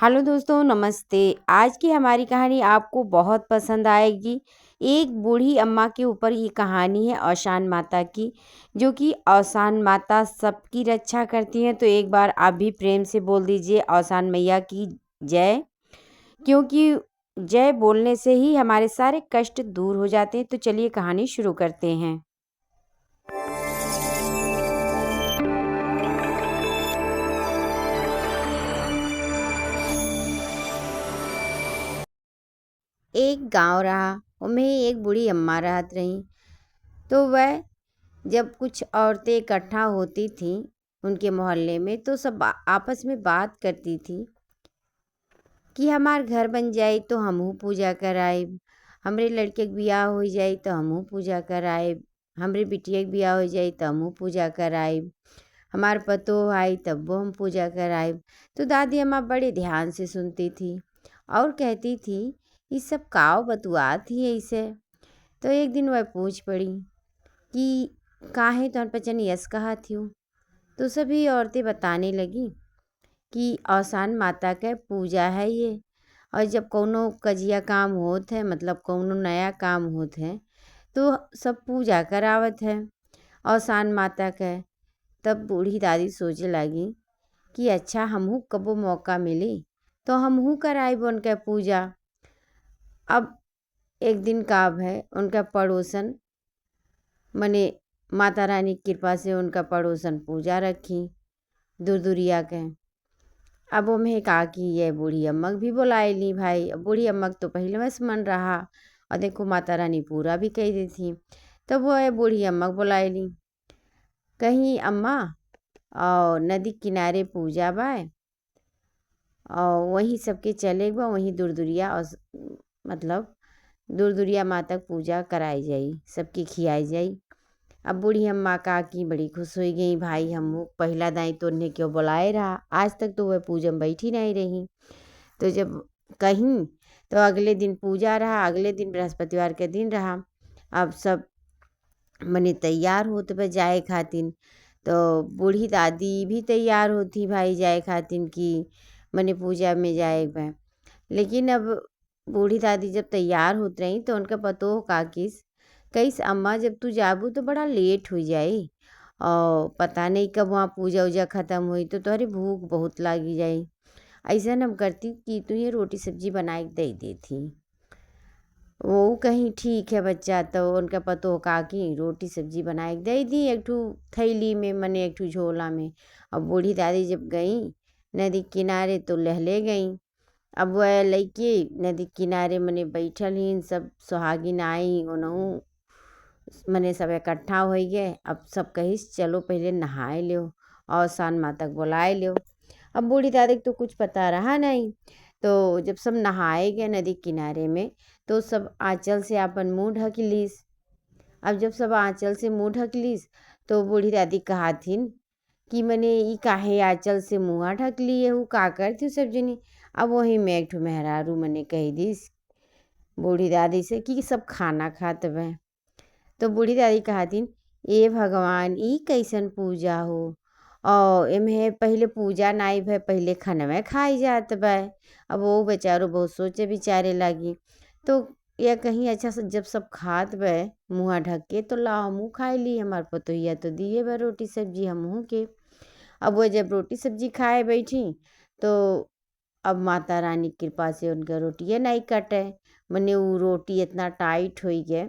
Hello दोस्तों, नमस्ते। आज की हमारी कहानी आपको बहुत पसंद आएगी। एक बूढ़ी अम्मा के ऊपर ये कहानी है औशान माता की, जो कि औशान माता सबकी रक्षा करती हैं। तो एक बार आप भी प्रेम से बोल दीजिए औशान मैया की जय, क्योंकि जय बोलने से ही हमारे सारे कष्ट दूर हो जाते हैं। तो चलिए कहानी शुरू करते हैं। एक गांव रहा, उनमें एक बूढ़ी अम्मा रहत रही। तो वह जब कुछ औरतें इकट्ठा होती थीं उनके मोहल्ले में, तो सब आपस में बात करती थी कि हमार घर बन जाई तो हमहू पूजा कराइब, हमरे लड़के के बियाह हो जाई तो हमहू पूजा कराइब, हमरे बिटिया के बियाह हो जाई तो हमहू पूजा कराइब, हमार पतोह आई तब वो हम पूजा कराइब। तो दादी अम्मा बड़े ध्यान से सुनती थी और कहती थी, ये सब काव बतुआत ही ऐसे। तो एक दिन वह पूछ पड़ी कि काहे तौन पचन यस कहा थी। तो सभी औरतें बताने लगी कि औसान माता के पूजा है ये, और जब कौनो कजिया काम होत है, मतलब कौनो नया काम होत है, तो सब पूजा करावत है औसान माता के। तब बूढ़ी दादी सोचे लगी कि अच्छा, हमहू कबो मौका मिली तो हमहू कराइब उनके पूजा। अब एक दिन का है, उनका पड़ोसन मने माता रानी की कृपा से उनका पड़ोसन पूजा रखी दूर दूरिया के। अब ओमें का कि ये बूढ़ी अम्मक भी बुलाए ली भाई। अब बूढ़ी अम्मक तो पहले बस मन रहा, और देखो माता रानी पूरा भी कह दी थी। तब वो बूढ़ी अम्मक बुलाए ली, कहीं अम्मा और नदी किनारे पूजा बाय, और वहीं सबके चले बा, वहीं दूर दूरिया और मतलब दूर दूरिया माँ तक पूजा कराई जाई, सबकी खियाई जाई। अब बूढ़ी अम्मा का की बड़ी खुश हो गई, भाई हम पहला दाई तो उन्हें क्यों बुलाए रहा, आज तक तो वह पूजा में बैठी नहीं रही। तो जब कहीं तो अगले दिन पूजा रहा, अगले दिन बृहस्पतिवार के दिन रहा। अब सब मने तैयार होते पे जाए खातिन। तो बूढ़ी दादी भी तैयार होती भाई जाए खातिन कि मने पूजा में जाए पे। लेकिन अब बूढ़ी दादी जब तैयार होत रही तो उनका पतो का किस कईस, अम्मा जब तू जाबू तो बड़ा लेट हो जाई, और पता नहीं कब वहाँ पूजा उजा ख़त्म हुई तो तुम्हारी भूख बहुत लागी जाई। ऐसा हम करती कि तू ये रोटी सब्जी बना के दे देती। वो कहीं ठीक है बच्चा। तो उनका पतो का कि रोटी सब्जी बनाए के दे दी एक ठू थैली में, मने एक ठू झोला में। अब बूढ़ी दादी जब गई नदी किनारे तो लहले गई। अब वह लइके नदी किनारे मने बैठल ही, सब सुहागिन आई ओनहू मने सब इकट्ठा हो गए। अब सब कहिस चलो पहले नहाए लो और सान माता को बुलाए लो। अब बूढ़ी दादी को तो कुछ पता रहा नहीं। तो जब सब नहाए गए नदी किनारे में, तो सब आंचल से अपन मुँह ढक लीस। अब जब सब आंचल से मुँह ढक लीस, तो बूढ़ी दादी कहाथिन कि मने ई काहे आंचल से मुँह ढक लिए हूँ, का करती सब जनी। अब वही में एक ठो मेहरारू मने कही दिस बूढ़ी दादी से कि सब खाना खात बे। तो बूढ़ी दादी कहातिन, ए भगवान, ई कैसन पूजा हो, और एमे पहले पूजा नाई भे, पहले खनवे खाई जात बे। अब वो बेचारो बहुत सोचे विचारे लगी। तो या कहीं अच्छा से जब सब खात बे मुँह ढक के, तो लाओ मुँह खाए ली, हमार पतोहिया तो दिए बे रोटी सब्जी हमहू के। अब वो जब रोटी सब्जी खाए बैठी, तो अब माता रानी की कृपा से उनका रोटियाँ नहीं कटे। मने वो रोटी इतना टाइट हो गए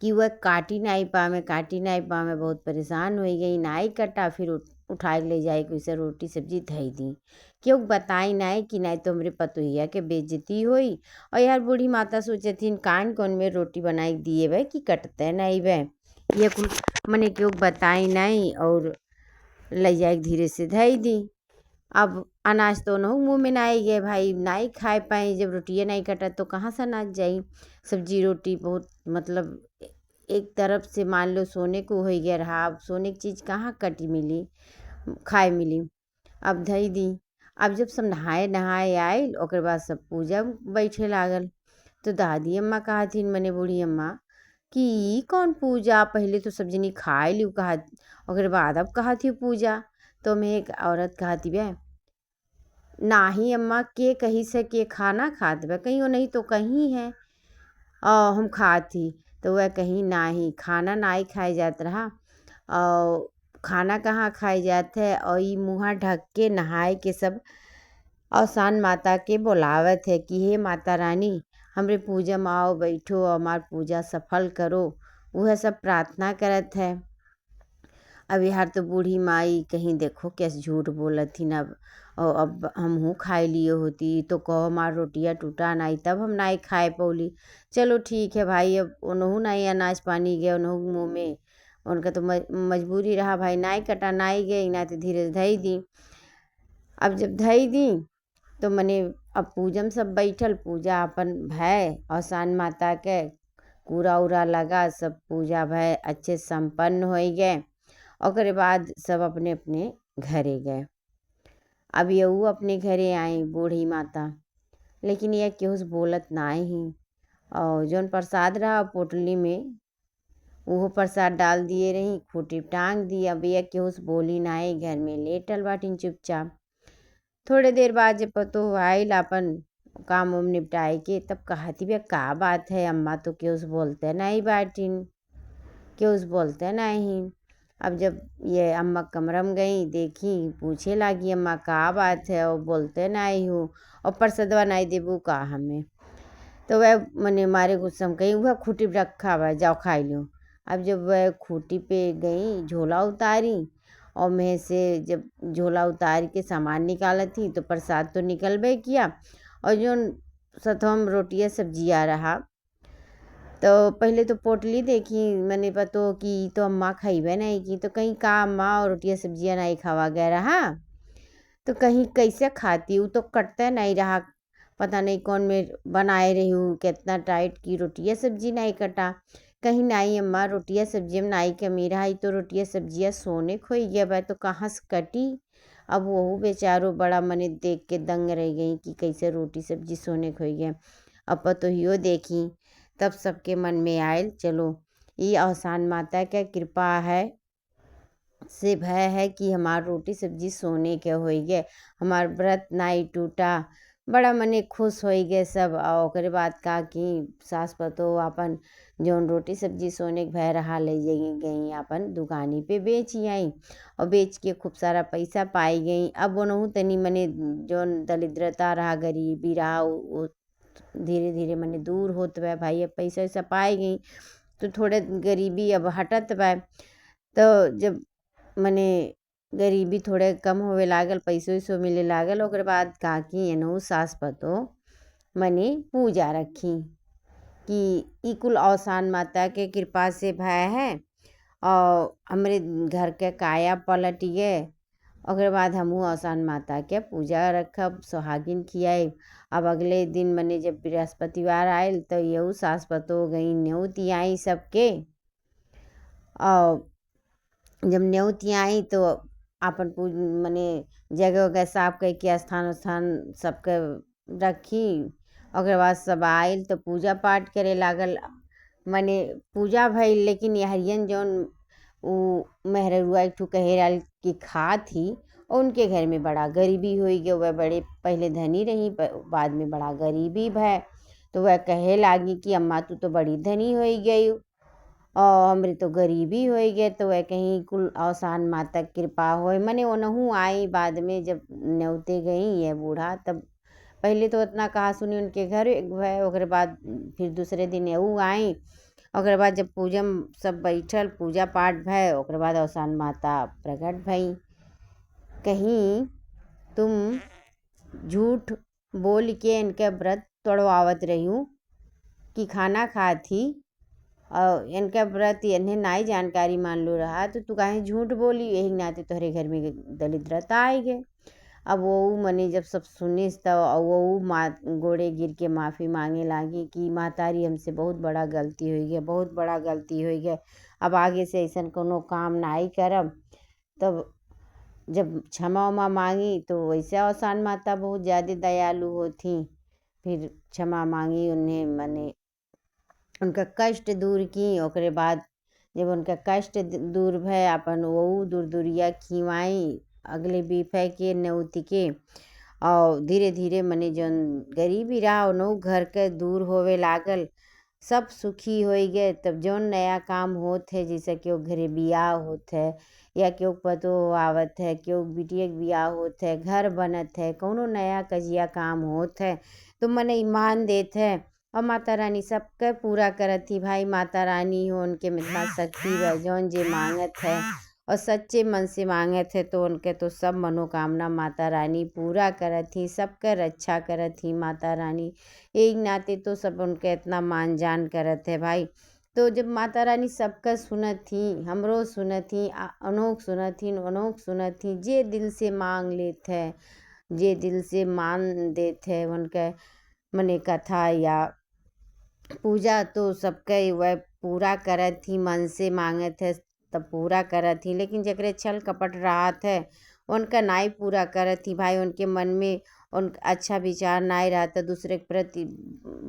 कि वह काटी नहीं पावे, बहुत परेशान हो गई, नाई कटा। फिर उठा के ले जाए कैसे रोटी सब्जी धई दी, क्यों बताई नहीं कि नहीं तो हमरे पतोहिया के बेइज्जती होई। और यार बूढ़ी माता सोचे थी कान कौन में रोटी बनाई दिए भाई कि कटते नहीं वे, ये कुल मने क्यों बताई नहीं, और ले जाए धीरे से धई दी। अब अनाज तो नहु मुँह में नहीं गए भाई, नहीं खाए पाए, जब रोटियाँ नहीं कटा तो कहाँ से अनाज जाई। सब्जी रोटी बहुत मतलब एक तरफ से मान लो सोने को हो गया रहा, अब सोने की चीज़ कहाँ कटी मिली खाए मिली। अब धई दी। अब जब सब नहाए नहाए आए, ओकर बाद सब पूजा बैठे लागल। तो दादी अम्मा कहाथिन मने बूढ़ी अम्मा कि ई कौन पूजा, पहले तो सब जनी खाए लियो कहा, ओकर बाद अब कहा थी पूजा। तो मैं एक औरत कहती बे नाही अम्मा के कही से के खाना खात बा, कहीं वो नहीं तो कहीं है हम खाती। तो वह कहीं नाही खाना नाही खाए जात रहा और खाना कहाँ खाए जात है, और ये मुँह ढक के नहाए के सब अवसान माता के बोलावत है कि हे माता रानी हमरे पूजा में आओ बैठो और हमार पूजा सफल करो। वह सब प्रार्थना करत है। अब यार तो बूढ़ी माई कहीं देखो कैसे झूठ बोलत थी ना, और अब हमहू खाए लिए होती तो कहो हमार रोटियाँ टूटा नहीं तब हम नहीं खाए पौली। चलो ठीक है भाई, अब उन्हों नहीं अनाज पानी गए उन्हों मुँह में, उनका तो मजबूरी रहा भाई, नहीं कटा नहीं गई ना तो धीरे धई दी। अब जब धई दी तो मने अब पूजम सब बैठल, पूजा अपन भय अवसान माता के कूड़ा उड़ा लगा, सब पूजा भय अच्छे संपन्न हो गए। और बाद सब अपने अपने घरे गए। अब यऊ अपने घरे आई बूढ़ी माता, लेकिन यह केहू से बोलत नाई ही, और जौन प्रसाद रहा पोटली में वो प्रसाद डाल दिए रही, खूटी टांग दी। अब यह केहू से बोली नाई, घर में लेटल बाटिन चुपचाप। थोड़े देर बाद जब पतो आइल अपन काम उम निपटाए के, तब कहती भैया का बात है अम्मा तो केहू से बोलते नहीं बाटिन, केहू से बोलते नहीं। अब जब ये अम्मा कमरम गई देखी, पूछे लगी अम्मा का बात है, और बोलते नहीं हूँ और प्रसदवा नहीं देबू का हमें। तो वह मने मारे गुस्सा में कही वह खूटी पे रखा हुआ जाओ खाई लो। अब जब वह खूटी पे गई झोला उतारी, और मैं से जब झोला उतार के सामान निकाला थी तो प्रसाद तो निकलबे किया, और जो सतम रोटियाँ सब्जियाँ रहा। तो पहले तो पोटली देखी मैंने पतो कि तो अम्मा खाइबे नहीं की, तो कहीं का अम्मा और रोटियाँ सब्जियाँ नहीं खावा गया रहा, तो कहीं कैसे खाती हूँ तो कटता नहीं रहा। पता नहीं कौन में बनाए रही हूँ, कितना टाइट की रोटियाँ सब्जी नहीं कटा। कहीं नहीं अम्मा रोटियाँ सब्जी में नहीं कमी रहा, तो रोटियाँ सब्जियाँ सोने खोई गया भाई तो कहाँ से कटी। अब वो बेचारो बड़ा मने देख के दंग रह गई कि कैसे रोटी सब्जी सोने खोई गया। अब तो हियो देखी, तब सबके मन में आयल चलो ये अवसान माता का कृपा है से भय है कि हमार रोटी सब्जी सोने के हो गए, हमार व्रत नहीं टूटा। बड़ा मने खुश हो गए सब। और ओकरे बाद का कि सास पतो अपन जौन रोटी सब्जी सोने के भय रहा ले जाइए गई अपन दुकानी पे बेची आई, और बेच के खूब सारा पैसा पाई गई। अब उनहू तनी मने जौन दरिद्रता रहा गरीबी रहा वो धीरे धीरे मने दूर होत बा भाई, अब पैसा वैसा पाई गई तो थोड़े गरीबी अब हटत बा। तो जब मने गरीबी थोड़े कम होवे लागल, पैसो वैसो मिले लागल, ओकर बाद काकी एनहू सास पतो मने पूजा रखी कि ई कुल अवसान माता के कृपा से भय है और हमरे घर के काया पलट गए। ओकर बाद हमहू अवसान माता के पूजा रखब, सोहागिन खियाई। अब अगले दिन मने जब बृहस्पतिवार आयल तो यहू सास पतो गई न्योती आई सबके, और जब न्योती आई तो अपन मने जगह वगह साफ करके स्थान स्थान सबके रखी। ओकर बाद सब आयल तो पूजा पाठ करे लागल, मने पूजा भइल। लेकिन यहरियन जौन वो मेहरुआ एक ठू कहेराल की खा थी, और उनके घर में बड़ा गरीबी हुई गई। वह बड़े पहले धनी रही बाद में बड़ा गरीबी भय, तो वह कहे लागी कि अम्मा तू तो बड़ी धनी हो गई और हमरे तो गरीबी हो गए। तो वह कहीं कुल अवसान माता कृपा होए मने ओनहू आई। बाद में जब न्योते गई ये बूढ़ा, तब पहले तो उतना कहा सुनी उनके घर भय, ओकर बाद फिर दूसरे दिन एऊ आई। ओकर बाद जब पूजम सब बैठल पूजा पाठ भय, ओकर बाद अवसान माता प्रकट भई। कहीं तुम झूठ बोल के इनके व्रत तोड़वावत रही हूँ कि खाना खा थी, और इनका व्रत इन्हें नाई जानकारी मान लो रहा, तो तू काहे झूठ बोली, यही नाते तोहरे घर में दरिद्रता आई गए। अब वो मने जब सब सुनिस तब वो गोड़े गिर के माफ़ी मांगे लागी कि मातारी हमसे बहुत बड़ा गलती हो गया, बहुत बड़ा गलती हो गया, अब आगे से ऐसा कोनो काम नहीं करब। तब जब क्षमा उमा मांगी तो वैसे अवसान माता बहुत ज़्यादा दयालु होती, फिर क्षमा मांगी उन्हें, मने उनका कष्ट दूर की। ओकरे बाद जब उनका कष्ट दूर भय अपन वो दूर दूरिया खिंवाई अगले बीफे के न्योती के, और धीरे धीरे मने जौन गरीबी रहा उनहु घर के दूर होवे लागल। सब सुखी होई गए। तब जौन नया काम होत है, जैसे केहू घरे बियाह होत है या केहू पतोह आवत है, केहू बिटिया के बियाह होत है, घर बनत है, कौनो नया कजिया काम होत है तो मन ईमान देत है और माता रानी सबके पूरा करत ही। भाई माता रानी हो, उनके में इतना शक्ति है, जौन जे मांगत है और सच्चे मन से मांगत है तो उनके तो सब मनोकामना माता रानी पूरा करत ही, सबके रक्षा करत ही माता रानी। एक नाते तो सब उनके इतना मान जान करत है भाई। तो जब माता रानी सबका सुनत थी, हमरो सुनत थी, अनोख सुनत थी, अनोख सुनत थी, जे दिल से मांग लेत है, जे दिल से मान देत है उनके मने कथा या पूजा तो सबके वह पूरा करत ही। मन से मांगत है तब पूरा करत ही, लेकिन जकरे छल कपट राहत है उनका नाई पूरा करत ही भाई। उनके मन में उन अच्छा विचार नाई रहता, दूसरे के प्रति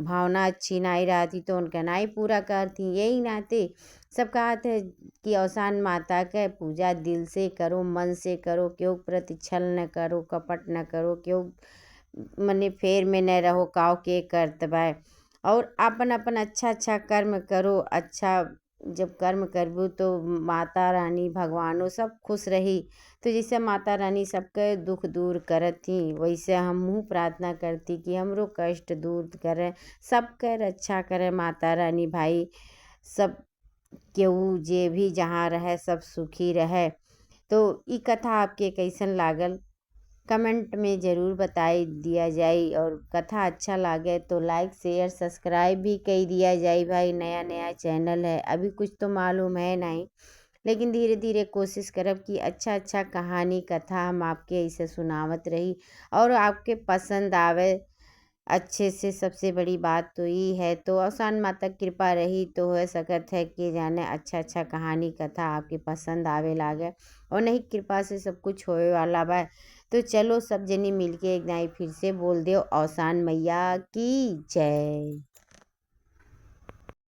भावना अच्छी नाई रहती तो उनका नाई पूरा करती। यही नाते सब कहते है कि औसान माता के पूजा दिल से करो, मन से करो, केहू के प्रति छल न करो, कपट न करो, केहू मने फेर में न रहो, काव के करतबा और अपन अपन अच्छा अच्छा कर्म करो। अच्छा जब कर्म करबू तो माता रानी भगवानो सब खुश रही। तो जैसे माता रानी सबके दुख दूर करत थी, वैसे हमहू प्रार्थना करती कि हमरो कष्ट दूर करे, सबके रक्षा करे माता रानी भाई। सब केहू जे भी जहाँ रहे सब सुखी रहे। तो ई कथा आपके कैसन लागल कमेंट में ज़रूर बताई दिया जाए और कथा अच्छा लागे तो लाइक शेयर सब्सक्राइब भी कर दिया जाए भाई। नया नया चैनल है, अभी कुछ तो मालूम है नहीं, लेकिन धीरे धीरे कोशिश करब कि अच्छा अच्छा कहानी कथा हम आपके ऐसे सुनावत रही और आपके पसंद आवे अच्छे से। सबसे बड़ी बात तो ये है। तो औसान माता की कृपा रही तो हो सकत है कि जाने अच्छा अच्छा कहानी कथा आपके पसंद आवे लागे और नहीं कृपा से सब कुछ होए वाला बा। तो चलो सब जनी मिलके एक नाई फिर से बोल दो औसान मैया की जय।